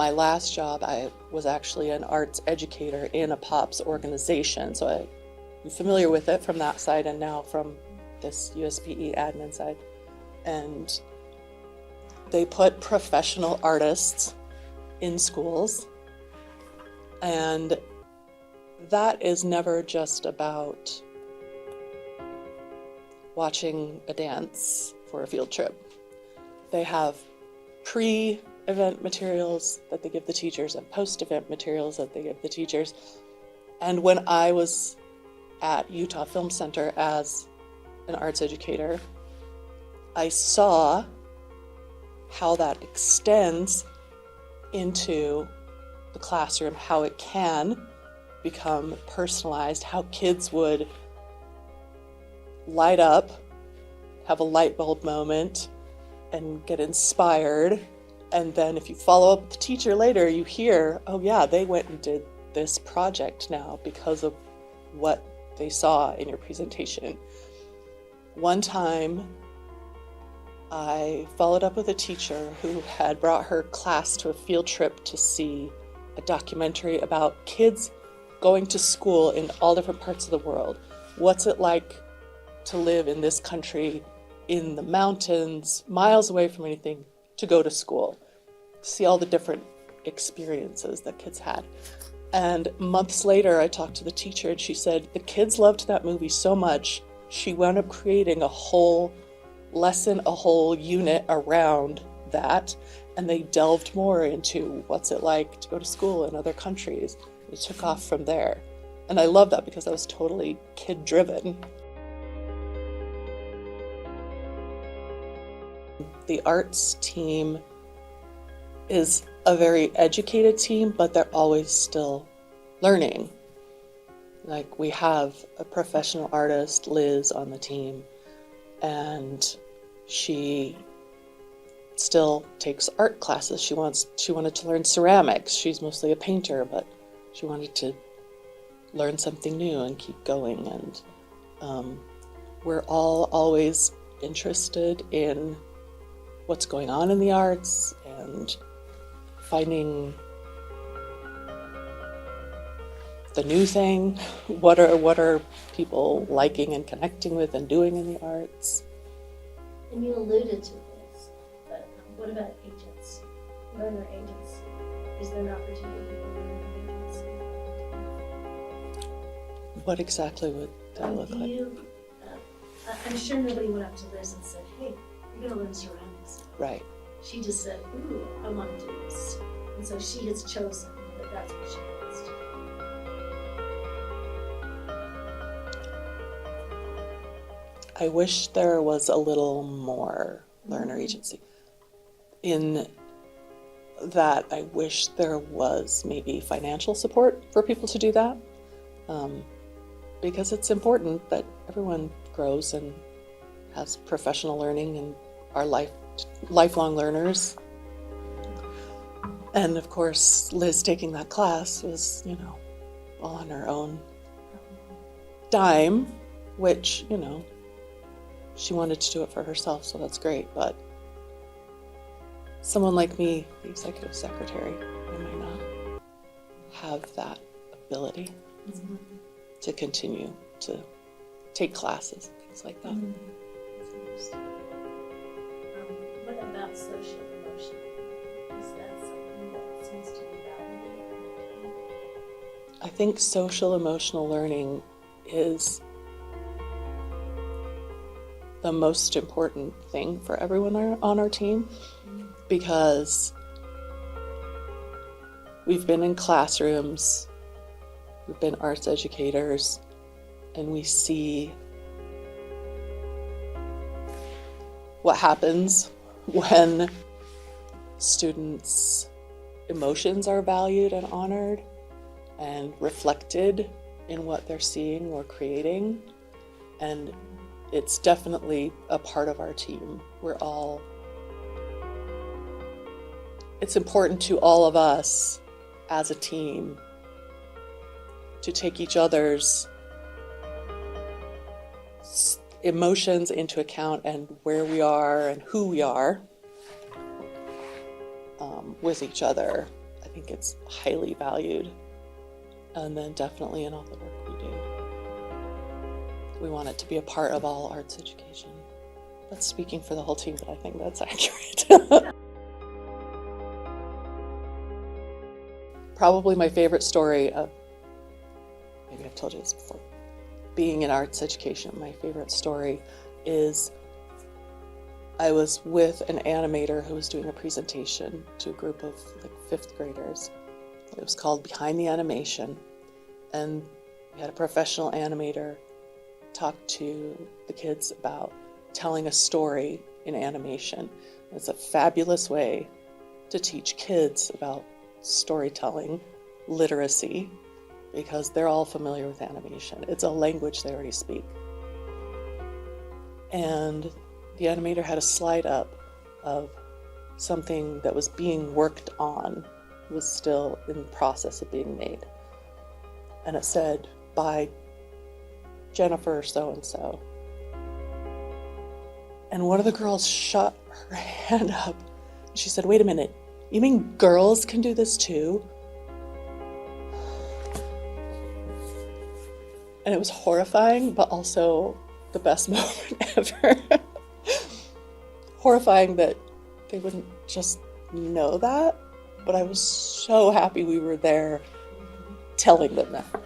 my last job, I was actually an arts educator in a POPs organization. So I'm familiar with it from that side and now from this USPE admin side. And they put professional artists in schools. And that is never just about watching a dance for a field trip. They have pre-event materials that they give the teachers and post-event materials that they give the teachers. And when I was at Utah Film Center as an arts educator, I saw how that extends into the classroom, how it can become personalized, how kids would light up, have a light bulb moment, and get inspired. And then if you follow up with the teacher later, you hear, oh yeah, they went and did this project now because of what they saw in your presentation. One time, I followed up with a teacher who had brought her class to a field trip to see a documentary about kids going to school in all different parts of the world. What's it like to live in this country, in the mountains, miles away from anything, to go to school, see all the different experiences that kids had. And months later, I talked to the teacher and she said, the kids loved that movie so much, she wound up creating a whole lesson, a whole unit around that. And they delved more into what's it like to go to school in other countries. It took off from there. And I love that because I was totally kid-driven. The arts team is a very educated team, but they're always still learning. Like, we have a professional artist, Liz, on the team, and she still takes art classes. She wanted to learn ceramics. She's mostly a painter, but she wanted to learn something new and keep going. And we're all always interested in what's going on in the arts and finding the new thing. What are people liking and connecting with and doing in the arts? And you alluded to this, but what about agents, learner agents? Is there an opportunity for learner agents? What exactly would that look like? I'm sure nobody went up to Liz and said, hey, you're going to learn ceramics. Right. She just said, ooh, I want to do this. And so she has chosen that that's what she wants to do. I wish there was a little more learner agency. In that, I wish there was maybe financial support for people to do that. Because it's important that everyone grows and has professional learning and are lifelong learners. And of course, Liz taking that class was, all on her own dime, which, she wanted to do it for herself, so that's great. But someone like me, the executive secretary, I might not have that ability to continue to take classes and things like that. What about social emotion? Is that something that seems to be validated? I think social emotional learning is the most important thing for everyone on our team, because we've been in classrooms, we've been arts educators, and we see what happens when students' emotions are valued and honored and reflected in what they're seeing or creating. And it's definitely a part of our team. It's important to all of us as a team to take each other's emotions into account and where we are and who we are with each other, think it's highly valued. And then definitely in all the work we do. We want it to be a part of all arts education. That's speaking for the whole team, but I think that's accurate. Probably my favorite story of, maybe I've told you this before, being in arts education, my favorite story is I was with an animator who was doing a presentation to a group of like 5th graders. It was called Behind the Animation, and we had a professional animator talk to the kids about telling a story in animation. It's a fabulous way to teach kids about storytelling, literacy, because they're all familiar with animation. It's a language they already speak. And the animator had a slide up of something that was being worked on, was still in the process of being made. And it said, by Jennifer so-and-so. And one of the girls shot her hand up. She said, wait a minute, you mean girls can do this too? And it was horrifying, but also the best moment ever. Horrifying that they wouldn't just know that, but I was so happy we were there telling them that.